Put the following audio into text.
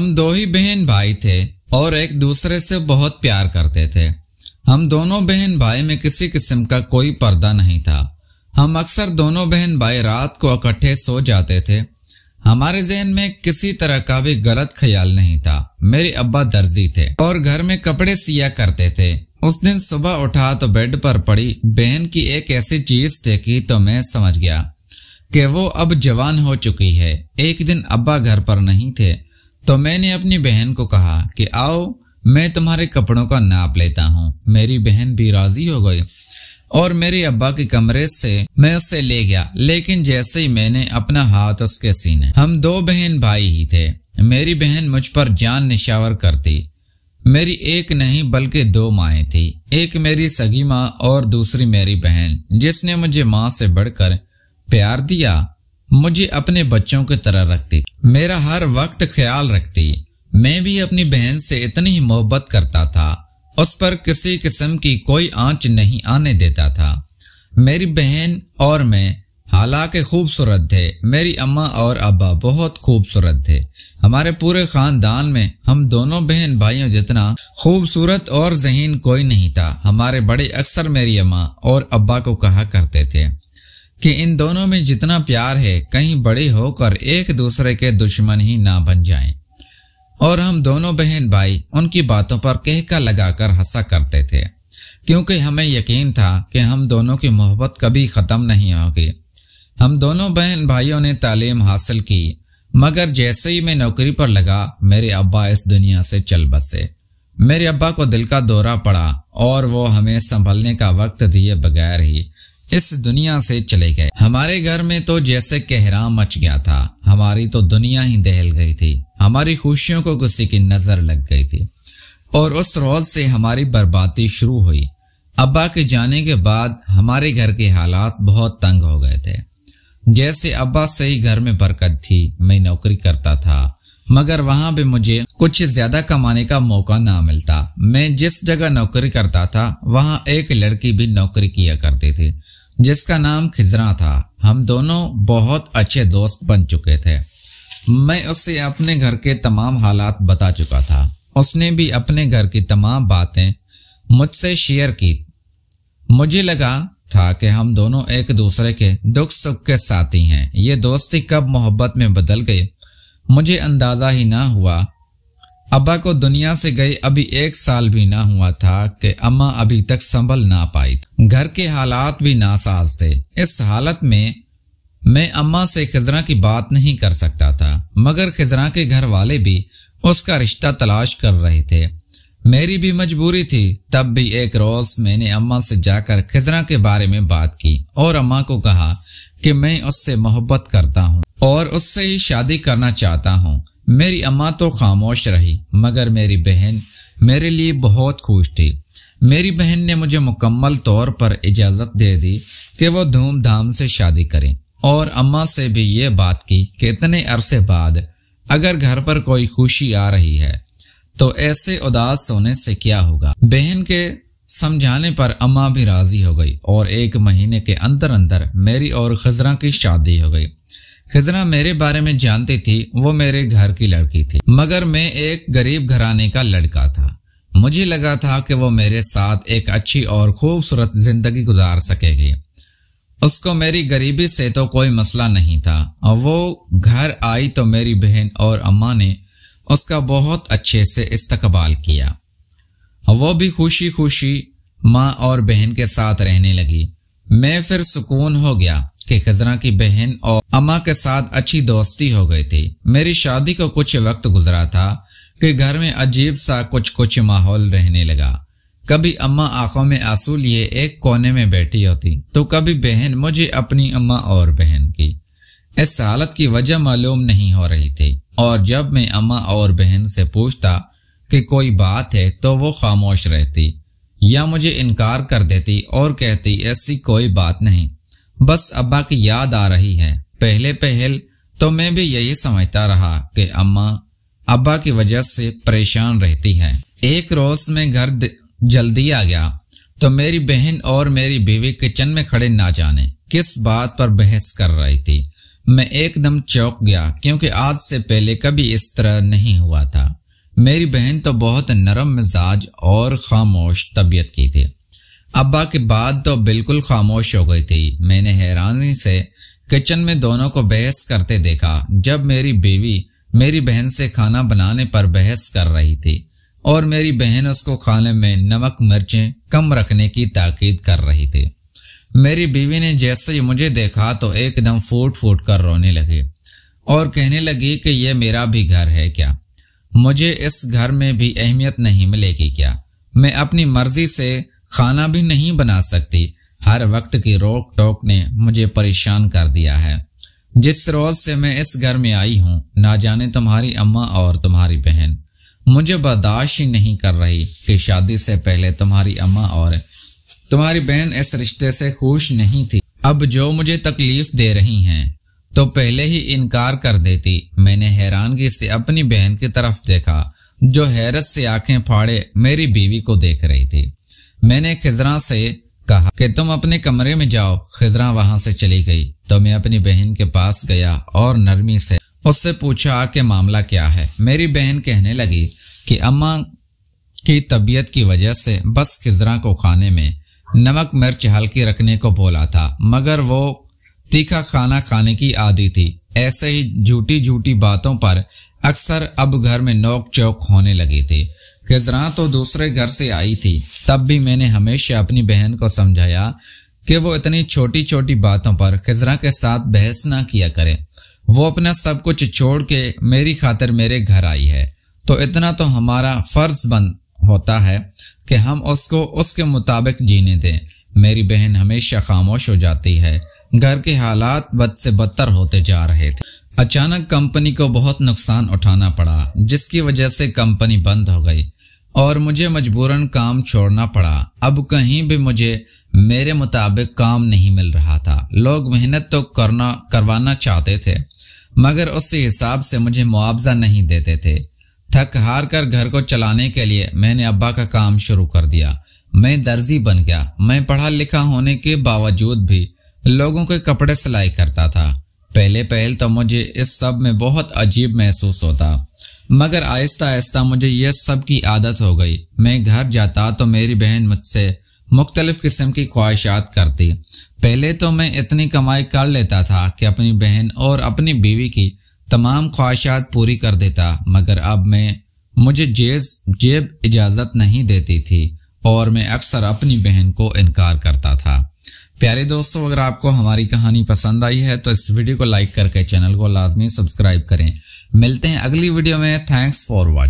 हम दो ही बहन भाई थे और एक दूसरे से बहुत प्यार करते थे। हम दोनों बहन भाई में किसी किस्म का कोई पर्दा नहीं था। हम अक्सर दोनों बहन भाई रात को इकट्ठे सो जाते थे। हमारे ज़हन में किसी तरह का भी गलत ख्याल नहीं था। मेरे अब्बा दर्जी थे और घर में कपड़े सिया करते थे। उस दिन सुबह उठा तो बेड पर पड़ी बहन की एक ऐसी चीज देखी तो मैं समझ गया कि वो अब जवान हो चुकी है। एक दिन अब्बा घर पर नहीं थे तो मैंने अपनी बहन को कहा कि आओ मैं तुम्हारे कपड़ों का नाप लेता हूँ। मेरी बहन भी राजी हो गई और मेरे अब्बा के कमरे से मैं उसे ले गया। लेकिन जैसे ही मैंने अपना हाथ उसके सीने, हम दो बहन भाई ही थे। मेरी बहन मुझ पर जान निशावर करती। मेरी एक नहीं बल्कि दो माएँ थी। एक मेरी सगी माँ और दूसरी मेरी बहन, जिसने मुझे माँ से बढ़कर प्यार दिया, मुझे अपने बच्चों की तरह रखती, मेरा हर वक्त ख्याल रखती। मैं भी अपनी बहन से इतनी ही मोहब्बत करता था, उस पर किसी किस्म की कोई आंच नहीं आने देता था। मेरी बहन और मैं हालांकि खूबसूरत थे। मेरी अम्मा और अब्बा बहुत खूबसूरत थे। हमारे पूरे खानदान में हम दोनों बहन भाइयों जितना खूबसूरत और ज़हीन कोई नहीं था। हमारे बड़े अक्सर मेरी अम्मा और अब्बा को कहा करते थे कि इन दोनों में जितना प्यार है कहीं बड़े होकर एक दूसरे के दुश्मन ही ना बन जाएं। और हम दोनों बहन भाई उनकी बातों पर कहका लगाकर हंसा करते थे, क्योंकि हमें यकीन था कि हम दोनों की मोहब्बत कभी ख़त्म नहीं होगी। हम दोनों बहन भाइयों ने तालीम हासिल की, मगर जैसे ही मैं नौकरी पर लगा मेरे अब्बा इस दुनिया से चल बसे। मेरे अब्बा को दिल का दौरा पड़ा और वो हमें संभलने का वक्त दिए बगैर ही इस दुनिया से चले गए। हमारे घर में तो जैसे कहराम मच गया था। हमारी तो दुनिया ही दहल गई थी। हमारी खुशियों को किसी की नजर लग गई थी और उस रोज से हमारी बर्बादी शुरू हुई। अब्बा के जाने के बाद हमारे घर के हालात बहुत तंग हो गए थे। जैसे अब्बा से ही घर में बरकत थी। मैं नौकरी करता था मगर वहां भी मुझे कुछ ज्यादा कमाने का मौका ना मिलता। मैं जिस जगह नौकरी करता था वहां एक लड़की भी नौकरी किया करती थी जिसका नाम खिजरा था। हम दोनों बहुत अच्छे दोस्त बन चुके थे। मैं उससे अपने घर के तमाम हालात बता चुका था। उसने भी अपने घर की तमाम बातें मुझसे शेयर की। मुझे लगा था कि हम दोनों एक दूसरे के दुख सुख के साथी हैं। ये दोस्ती कब मोहब्बत में बदल गई मुझे अंदाजा ही ना हुआ। अब्बा को दुनिया से गई अभी 1 साल भी ना हुआ था कि अम्मा अभी तक संभल ना पाई। घर के हालात भी नासाज थे। इस हालत में मैं अम्मा से खिजरा की बात नहीं कर सकता था, मगर खिजरा के घर वाले भी उसका रिश्ता तलाश कर रहे थे। मेरी भी मजबूरी थी। तब भी एक रोज मैंने अम्मा से जाकर खिजरा के बारे में बात की और अम्मा को कहा कि मैं उससे मोहब्बत करता हूँ और उससे ही शादी करना चाहता हूँ। मेरी अम्मा तो खामोश रही, मगर मेरी बहन मेरे लिए बहुत खुश थी। मेरी बहन ने मुझे मुकम्मल तौर पर इजाजत दे दी कि वो धूमधाम से शादी करें और अम्मा से भी ये बात की कि इतने अरसे बाद अगर घर पर कोई खुशी आ रही है तो ऐसे उदास होने से क्या होगा। बहन के समझाने पर अम्मा भी राजी हो गई और 1 महीने के अंदर अंदर मेरी और खिजरा की शादी हो गई। खिजरा मेरे बारे में जानती थी। वो मेरे घर की लड़की थी, मगर मैं एक गरीब घराने का लड़का था। मुझे लगा था कि वो मेरे साथ एक अच्छी और खूबसूरत जिंदगी गुजार सकेगी। उसको मेरी गरीबी से तो कोई मसला नहीं था। और वो घर आई तो मेरी बहन और अम्मा ने उसका बहुत अच्छे से इस्तकबाल किया। वो भी खुशी खुशी माँ और बहन के साथ रहने लगी। मैं फिर सुकून हो गया कि खिजरा की बहन और अम्मा के साथ अच्छी दोस्ती हो गई थी। मेरी शादी को कुछ वक्त गुजरा था कि घर में अजीब सा कुछ माहौल रहने लगा। कभी अम्मा आंखों में आंसू लिए एक कोने में बैठी होती तो कभी बहन मुझे अपनी अम्मा और बहन की इस हालत की वजह मालूम नहीं हो रही थी। और जब मैं अम्मा और बहन से पूछता कि कोई बात है तो वो खामोश रहती या मुझे इनकार कर देती और कहती ऐसी कोई बात नहीं, बस अब्बा की याद आ रही है। पहले तो मैं भी यही समझता रहा कि अम्मा अब्बा की वजह से परेशान रहती है। एक रोज में घर जल्दी आ गया तो मेरी बहन और मेरी बीवी किचन में खड़े ना जाने किस बात पर बहस कर रही थी। میں ایک دم چونک گیا کیونکہ آج سے پہلے کبھی اس طرح نہیں ہوا تھا۔ میری بہن تو بہت نرم مزاج اور خاموش طبیعت کی تھی۔ ابا کے بعد تو بالکل خاموش ہو گئی تھی۔ میں نے حیرانی سے کچن میں دونوں کو بحث کرتے دیکھا جب میری بیوی میری بہن سے کھانا بنانے پر بحث کر رہی تھی اور میری بہن اس کو کھانے میں نمک مرچیں کم رکھنے کی تاکید کر رہی تھی۔ میری بیوی نے جیسے ہی مجھے دیکھا تو ایک دم پھوٹ پھوٹ کر رونے لگی اور کہنے لگی کہ یہ میرا بھی گھر ہے کیا؟ مجھے اس گھر میں بھی اہمیت نہیں ملے گی کیا؟ میں اپنی مرضی سے کھانا بھی نہیں بنا سکتی؟ ہر وقت کی روک ٹوک نے مجھے پریشان کر دیا ہے۔ جس روز سے میں اس گھر میں آئی ہوں، نہ جانے تمہاری اماں اور تمہاری بہن مجھے برداشت ہی نہیں کر رہی کہ شادی سے پہلے تمہاری اماں اور تمہاری بہن اس رشتے سے خوش نہیں تھی۔ اب جو مجھے تکلیف دے رہی ہیں تو پہلے ہی انکار کر دیتی۔ میں نے حیرانگی سے اپنی بہن کی طرف دیکھا جو حیرت سے آنکھیں پھاڑے میری بیوی کو دیکھ رہی تھی۔ میں نے خضراں سے کہا کہ تم اپنے کمرے میں جاؤ۔ خضراں وہاں سے چلی گئی تو میں اپنی بہن کے پاس گیا اور نرمی سے اس سے پوچھا کہ معاملہ کیا ہے۔ میری بہن کہنے لگی کہ اماں کی طبیعت کی وجہ سے بس خضراں کو کھانے میں نمک مرچ ہلکی رکھنے کو بولا تھا، مگر وہ تیکھا کھانا کھانے کی عادی تھی۔ ایسے ہی جھوٹی باتوں پر اکثر اب گھر میں نوک چوک ہونے لگی تھی۔ خضراں تو دوسرے گھر سے آئی تھی، تب بھی میں نے ہمیشہ اپنی بہن کو سمجھایا کہ وہ اتنی چھوٹی باتوں پر خضراں کے ساتھ بحث نہ کیا کرے۔ وہ اپنا سب کچھ چھوڑ کے میری خاطر میرے گھر آئی ہے تو اتنا تو ہمارا فرض بند ہوتا ہے کہ ہم اس کو اس کے مطابق جینے دیں۔ میری بہن ہمیشہ خاموش ہو جاتی ہے۔ گھر کے حالات بد سے بدتر ہوتے جا رہے تھے۔ اچانک کمپنی کو بہت نقصان اٹھانا پڑا جس کی وجہ سے کمپنی بند ہو گئی اور مجھے مجبوراً کام چھوڑنا پڑا۔ اب کہیں بھی مجھے میرے مطابق کام نہیں مل رہا تھا۔ لوگ محنت تو کروانا چاہتے تھے مگر اس حساب سے مجھے معاوضہ نہیں دیتے تھے۔ تھک ہار کر گھر کو چلانے کے لیے میں نے ابا کا کام شروع کر دیا۔ میں درزی بن گیا۔ میں پڑھا لکھا ہونے کے باوجود بھی لوگوں کے کپڑے سلائی کرتا تھا۔ پہل تو مجھے اس سب میں بہت عجیب محسوس ہوتا مگر آہستہ آہستہ مجھے یہ سب کی عادت ہو گئی۔ میں گھر جاتا تو میری بہن مجھ سے مختلف قسم کی خواہشات کرتی۔ پہلے تو میں اتنی کمائی کر لیتا تھا کہ اپنی بہن اور اپنی بیوی کی تمام خواہشات پوری کر دیتا، مگر اب مجھے جیب اجازت نہیں دیتی تھی اور میں اکثر اپنی بہن کو انکار کرتا تھا۔ پیارے دوستو، اگر آپ کو ہماری کہانی پسند آئی ہے تو اس ویڈیو کو لائک کر کے چینل کو لازمی سبسکرائب کریں۔ ملتے ہیں اگلی ویڈیو میں۔ Thanks for watching.